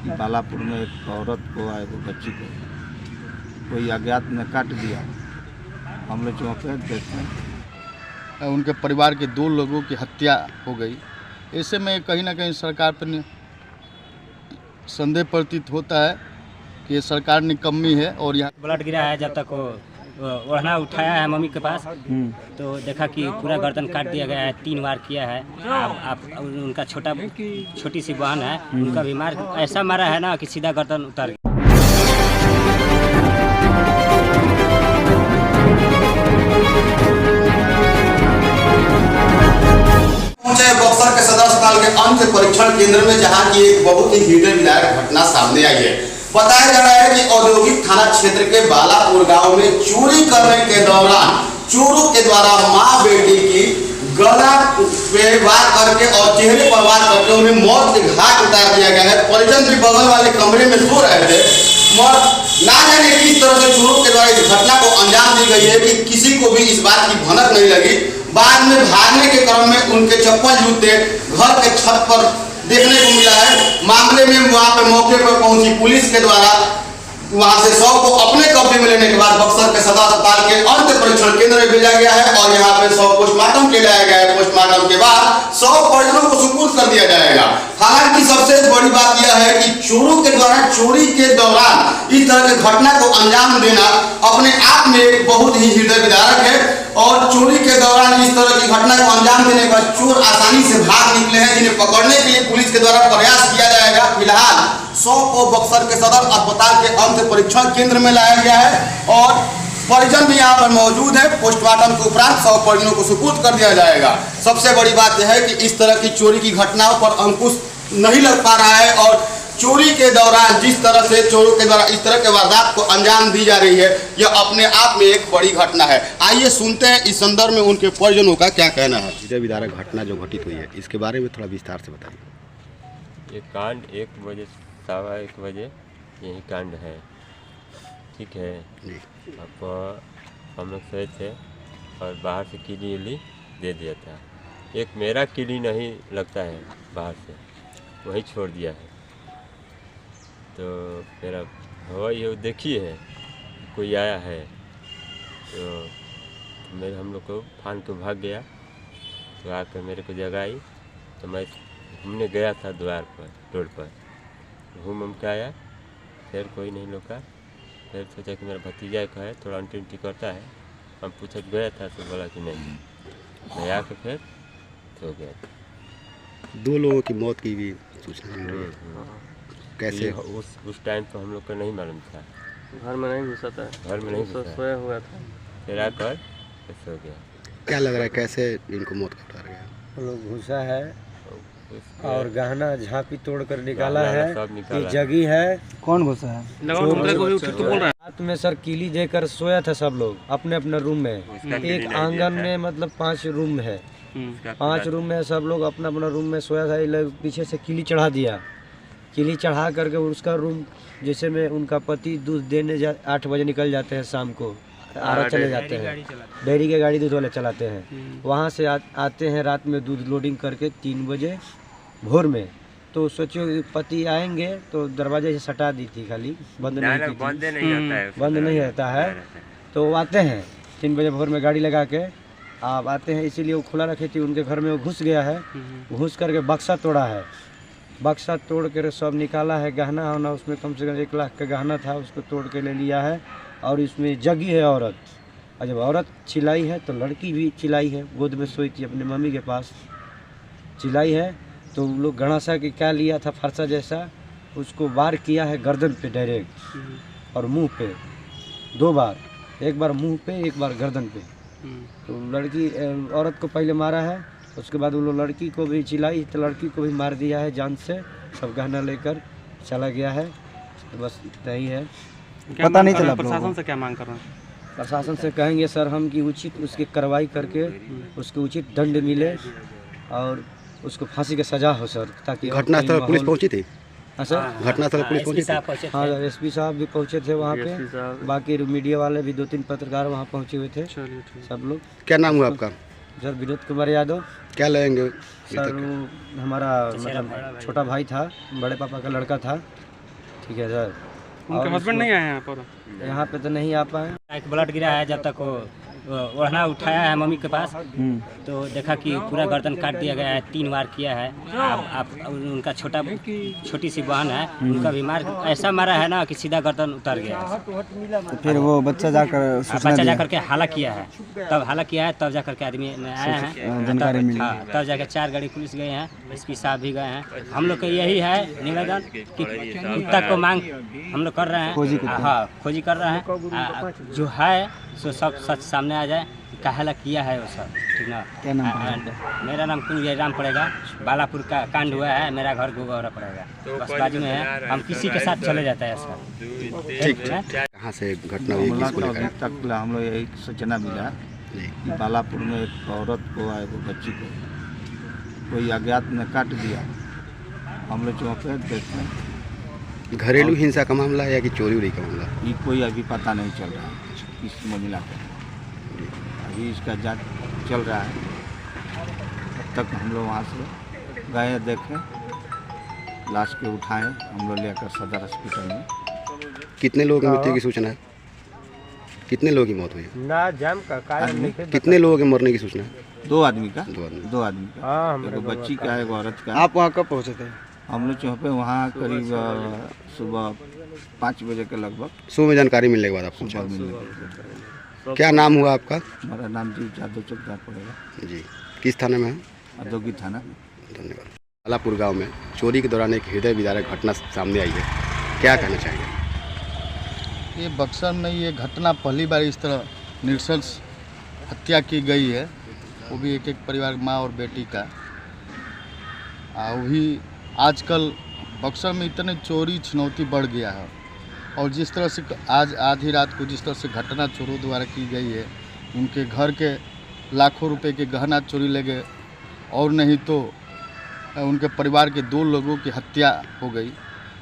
कि बालापुर में एक औरत को और एक बच्ची को कोई अज्ञात ने काट दिया। हम लोग चौंके देखते हैं। उनके परिवार के 2 लोगों की हत्या हो गई। ऐसे में कहीं ना कहीं सरकार पर संदेह प्रतीत होता है कि ये सरकार निकम्मी है। और यहाँ ब्लड गिरा है, जब तक वो ओढ़ना उठाया है मम्मी के पास तो देखा कि पूरा गर्दन काट दिया गया है, 3 बार किया है। आप उनका छोटी सी बहन है, उनका भी मार ऐसा मारा है ना कि सीधा गर्दन उतर गया। बक्सर के सदर अस्पताल के अंत परीक्षण केंद्र में, जहां की एक बहुत ही हृदय विदारक घटना सामने आई है। बताया जा रहा है कि औद्योगिक थाना क्षेत्र के बालापुर गांव में चोरी करने के दौरान चोरों के द्वारा मां बेटी की गला पे वार करके और चेहरे पर वार करके उन्हें मौत के घाट उतार दिया गया है। परिजन भी बगल वाले कमरे में सो रहे थे। ना जाने किस तरह से चोरों के द्वारा इस घटना को अंजाम दी गई है कि किसी को भी इस बात की भनक नहीं लगी। बाद में भागने के क्रम में उनके चप्पल जूते घर के छत पर देखने को मिला है। मामले में वहां पर मौके पर पहुंची पुलिस के द्वारा वहां से शव को अपने कब्जे में लेने के बाद बक्सर के सदर अस्पताल के अंत परीक्षण केंद्र में भेजा गया है और यहाँ पे शव पोस्टमार्टम के लिए लाया गया है। पोस्टमार्टम के बाद शव परिजनों को सुपुर्द कर दिया जाएगा। हालांकि सबसे बड़ी बात यह है कि चोरों के द्वारा चोरी के दौरान इस तरह की घटना को अंजाम देना अपने आप में एक बहुत ही हृदय विदारक है। और चोरी के दौरान इस तरह की घटना को अंजाम देने पर चोर आसानी से भाग निकले हैं, जिन्हें पकड़ने के लिए पुलिस के द्वारा प्रयास किया जाएगा। फिलहाल शव को बक्सर के सदर अस्पताल के अंत परीक्षण केंद्र में लाया गया है और परिजन भी यहाँ पर मौजूद है। पोस्टमार्टम के उपरांत शव परिजनों को सुपुर्द कर दिया जाएगा। सबसे बड़ी बात यह है कि इस तरह की चोरी की घटनाओं पर अंकुश नहीं लग पा रहा है और चोरी के दौरान जिस तरह से चोरों के द्वारा इस तरह के वारदात को अंजाम दी जा रही है, यह अपने आप में एक बड़ी घटना है। आइए सुनते हैं इस संदर्भ में उनके परिजनों का क्या कहना है। हृदय विदारक घटना जो घटित हुई है, इसके बारे में थोड़ा विस्तार से बताइए। ये कांड 1 बजे 1:15 बजे यही कांड है, ठीक है। अब हम लोग सोए थे और बाहर से किली उली दे दिया था। एक मेरा किली नहीं लगता है, बाहर से वही छोड़ दिया है। तो मेरा हवा ये देखी है कोई आया है तो मेरे हम लोग को फान के भाग गया। तो आकर मेरे को जगाई तो मैं घूमने गया था द्वार पर, रोड पर घूम के आया, फिर कोई नहीं लौका। फिर सोचा कि मेरा भतीजा का है, थोड़ा अंटी करता है। हम पूछा गया था तो बोला कि नहीं। मैं आकर फिर सो गया। 2 लोगों की मौत की भी सूचना मिली है। कैसे? उस टाइम तो हम लोग को नहीं मालूम था, घर में नहीं घुसा था, घर में नहीं घुसा, सोया हुआ था। फिर आकर सो गया। क्या लग रहा है कैसे इनको मौत का उतार गया? हम लोग घुसा है और गहना झांपी तोड़ कर निकाला है। ये जगी है। कौन घुसा है? रात में सर कीली देकर सोया था सब लोग अपने अपने रूम में। एक आंगन में मतलब 5 रूम है, 5 रूम में सब लोग अपना अपना रूम में सोया था। पीछे से कीली चढ़ा दिया। कीली चढ़ा करके उसका रूम, जैसे में उनका पति दूध देने 8 बजे निकल जाते हैं शाम को, आरा चले जाते हैं, डेयरी के गाड़ी दूध वाले चलाते हैं। वहाँ से आते हैं रात में दूध लोडिंग करके 3 बजे भोर में। तो सोचो पति आएंगे तो दरवाजे से सटा दी थी, खाली बंद नहीं रहता है। तो आते हैं 3 बजे भोर में गाड़ी लगा के आप आते हैं, इसीलिए वो खुला रखी थी। उनके घर में वो घुस गया है, घुस करके बक्सा तोड़ा है। बक्सा तोड़ कर सब निकाला है। गहना होना उसमें कम से कम 1 लाख का गहना था, उसको तोड़ के ले लिया है। और इसमें जगी है औरत। और जब औरत चिल्लाई है तो लड़की भी चिल्लाई है, गोद में सोई थी अपने मम्मी के पास, चिल्लाई है। तो लोग गणासा के क्या लिया था फरसा जैसा, उसको वार किया है गर्दन पे डायरेक्ट और मुंह पे 2 बार, 1 बार मुंह पे 1 बार गर्दन पे। तो लड़की औरत को पहले मारा है, उसके बाद वो लोग लड़की को भी चिल्लाई तो लड़की को भी मार दिया है जान से। सब गहना लेकर चला गया है। तो बस इतना ही है, पता नहीं चला। प्रशासन से क्या मांग कर रहे हैं? प्रशासन से कहेंगे सर हम कि उचित उसकी कार्रवाई करके उसको उचित दंड मिले और उसको फांसी की सजा हो सर, ताकि घटनास्थल पुलिस पहुंची थी। हाँ सर, घटनास्थल पुलिस पहुंची थी। हाँ एसपी साहब भी पहुंचे थे वहाँ पे, बाकी मीडिया वाले भी 2-3 पत्रकार वहाँ पहुँचे हुए थे सब लोग। क्या नाम हुआ आपका? सर विनोद कुमार यादव। क्या लगेंगे? सर वो हमारा मतलब छोटा भाई था, बड़े पापा का लड़का था। ठीक है सर। उनके हस्बैंड नहीं आए हैं यहाँ पर? यहाँ पे तो नहीं आ पाए। एक ब्लड गिरा है, जब तक वो ओढ़ना उठाया है मम्मी के पास तो देखा कि पूरा गर्दन काट दिया गया है, 3 वार किया है। आप उनका छोटी सी बहन है, उनका भी ऐसा मारा है ना कि सीधा गर्दन उतर गया है। तो फिर वो बच्चा जाकर के हाला किया है, तब जाकर के आदमी आया है, जानकारी मिली। तब जाकर 4 गाड़ी पुलिस गए हैं, एसपी साहब भी गए हैं। हम लोग का यही है निवेदन कि कुत्ता को मांग हम लोग कर रहे हैं, खोजी कर रहे हैं, जो है सो सब सच सामने आ जाए, काहेला किया है वो सब, ठीक ना। क्या नाम है? मेरा नाम कुंज राम पड़ेगा, बालापुर का कांड हुआ है, मेरा घर गोगौरा पड़ेगा, बस बाजू में है। हम किसी के साथ चले जाता है सर। ठीक है। कहाँ से घटना हुई, किसको लेकर? अभी तक हमें यही सूचना मिला कि बालापुर में एक औरत को एक बच्ची को कोई अज्ञात ने काट दिया। हम लोग चौंके देखते हैं। घरेलू हिंसा का मामला है या कि चोरी उरी का मामला? ये कोई अभी पता नहीं चल रहा है किस मामला का, अभी इसका जांच चल रहा है। तब तक हम लोग वहाँ से गए, देखें, लाश के उठाएं, हम लोग लेकर सदर हॉस्पिटल में। कितने लोगों की मृत्यु की सूचना है? कितने लोगों की मौत हुई? कितने लोगों के मरने की सूचना है? 2 आदमी का। 2 आदमी का, एक बच्ची का, एक औरत का। आप वहाँ कब पहुँचे थे? हम लोग चौंपे वहाँ करीब सुबह 5 बजे के लगभग। सुबह में जानकारी मिलने के बाद आप पहुँचा? क्या नाम हुआ आपका? हमारा नाम जी जादव चौकदार पड़ेगा जी। किस थाने में है? औद्योगिक थाना। धन्यवाद। बालापुर गांव में चोरी के दौरान एक हृदय विदारक घटना सामने आई है, क्या कहना चाहिए? ये बक्सर में ये घटना पहली बार इस तरह नृशंस हत्या की गई है, वो भी एक परिवार, माँ और बेटी का। वही आजकल बक्सर में इतने चोरी छिनौती बढ़ गया है, और जिस तरह से आज आधी रात को जिस तरह से घटना चोरों द्वारा की गई है, उनके घर के लाखों रुपए के गहना चोरी ले गए, और नहीं तो उनके परिवार के 2 लोगों की हत्या हो गई।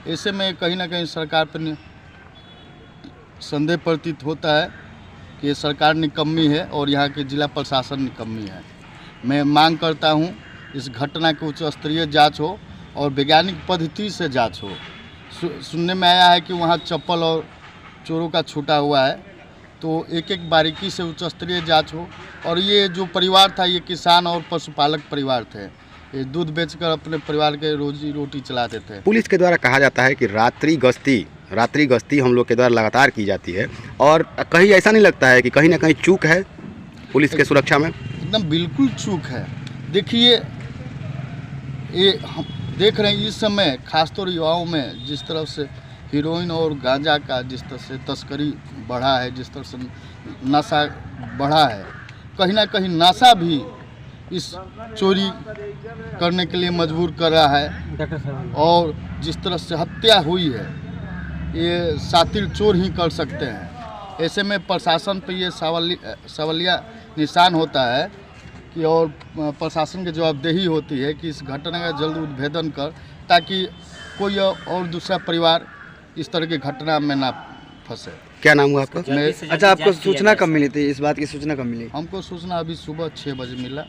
ऐसे में कहीं ना कहीं सरकार पर संदेह प्रतीत होता है कि सरकार निकम्मी है और यहाँ के जिला प्रशासन निकम्मी है। मैं मांग करता हूँ इस घटना की उच्च स्तरीय जाँच हो और वैज्ञानिक पद्धति से जाँच हो। सुनने में आया है कि वहाँ चप्पल और चोरों का छूटा हुआ है, तो एक बारीकी से उच्च स्तरीय जाँच हो। और ये जो परिवार था, ये किसान और पशुपालक परिवार थे, ये दूध बेचकर अपने परिवार के रोजी रोटी चलाते थे। पुलिस के द्वारा कहा जाता है कि रात्रि गश्ती हम लोग के द्वारा लगातार की जाती है, और कहीं ऐसा नहीं लगता है कि कहीं ना कहीं चूक है पुलिस के सुरक्षा में? एकदम बिल्कुल चूक है। देखिए, ये हम देख रहे हैं इस समय खासतौर युवाओं में जिस तरह से हीरोइन और गांजा का जिस तरह से तस्करी बढ़ा है, जिस तरह से नशा बढ़ा है, कहीं ना कहीं नशा भी इस चोरी करने के लिए मजबूर कर रहा है। और जिस तरह से हत्या हुई है, ये शातिर चोर ही कर सकते हैं। ऐसे में प्रशासन पे ये सवालिया निशान होता है कि, और प्रशासन की जवाबदेही होती है कि इस घटना का जल्द उद्भेदन कर, ताकि कोई और दूसरा परिवार इस तरह की घटना में ना फंसे। क्या नाम हुआ आपका? अच्छा, आपको सूचना कब मिली थी? इस बात की सूचना कब मिली? हमको सूचना अभी सुबह 6 बजे मिला,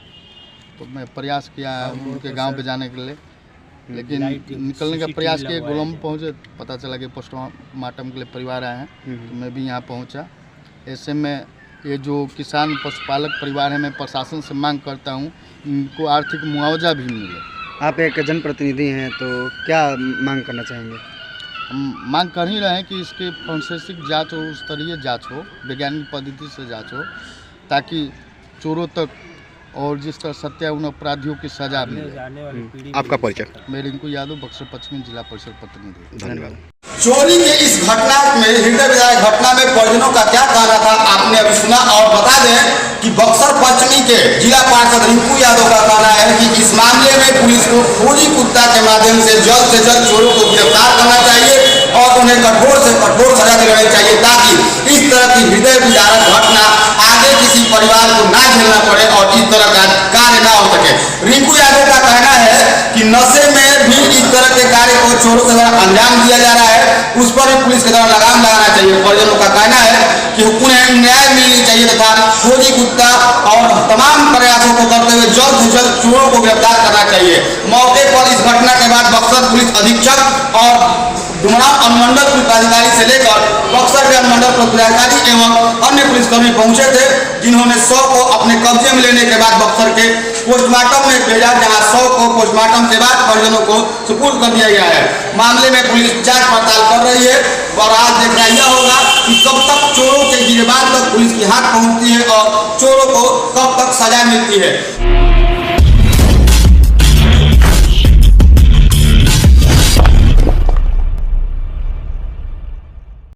तो मैं प्रयास किया उनके गांव पे जाने के लिए, लेकिन निकलने का प्रयास किए, गोलम पहुँचे, पता चला कि पोस्टमार्टम के लिए परिवार आए हैं, तो मैं भी यहाँ पहुँचा। ऐसे में ये जो किसान पशुपालक परिवार है, मैं प्रशासन से मांग करता हूँ इनको आर्थिक मुआवजा भी मिले। आप एक जनप्रतिनिधि हैं, तो क्या मांग करना चाहेंगे? हम मांग कर ही रहे हैं कि इसके फोरेंसिक जांच हो, उस स्तरीय जांच हो, वैज्ञानिक पद्धति से जांच हो, ताकि चोरों तक और जिस तरह सत्या उन अपराधियों की सजा मिले। आपका परिचय? मैं रिंकू यादव, बक्सर पश्चिमी जिला परिषद प्रतिनिधि। धन्यवाद। चोरी के इस घटना में, हृदय विदारक घटना में परिजनों का क्या कहना था आपने अभी सुना। और बता दें कि बक्सर पश्चिमी के जिला पार्षद रिंकू यादव का कहना है कि इस मामले में पुलिस को खोजी कुत्ता के माध्यम से जल्द चोरों को गिरफ्तार करना चाहिए और उन्हें कठोर से कठोर सजा दिलानी चाहिए, ताकि इस तरह की हृदय विदारक घटना आगे किसी परिवार को ना झेलना पड़े और इस तरह का कार्य ना हो सके। रिंकू यादव का कहना है कि नशे में भी इस तरह के कार्य को चोरों के द्वारा अंजाम दिया जा रहा है, उस पर भी पुलिस के द्वारा लगाम लगाना चाहिए। परिजनों का कहना है कि उन्हें न्याय मिलनी चाहिए तथा खोजी कुत्ता और तमाम प्रयासों को करते हुए जल्द से जल्द चोरों को गिरफ्तार करना चाहिए। मौके पर इस घटना के बाद बक्सर पुलिस अधीक्षक और दौरान अनुमंडल पुलिस अधिकारी से लेकर बक्सर के अनुमंडल प्रक्रियाकारी एवं अन्य पुलिसकर्मी पहुंचे थे, जिन्होंने शव को अपने कब्जे में लेने के बाद बक्सर के पोस्टमार्टम में भेजा, जहां शव को पोस्टमार्टम के बाद परिजनों को सुपुर्द कर दिया गया है। मामले में पुलिस जांच पड़ताल कर रही है और आज देखना यह होगा कि कब तक चोरों के गिरबान तक पुलिस की हाथ पहुंचती है और चोरों को कब तक सजा मिलती है।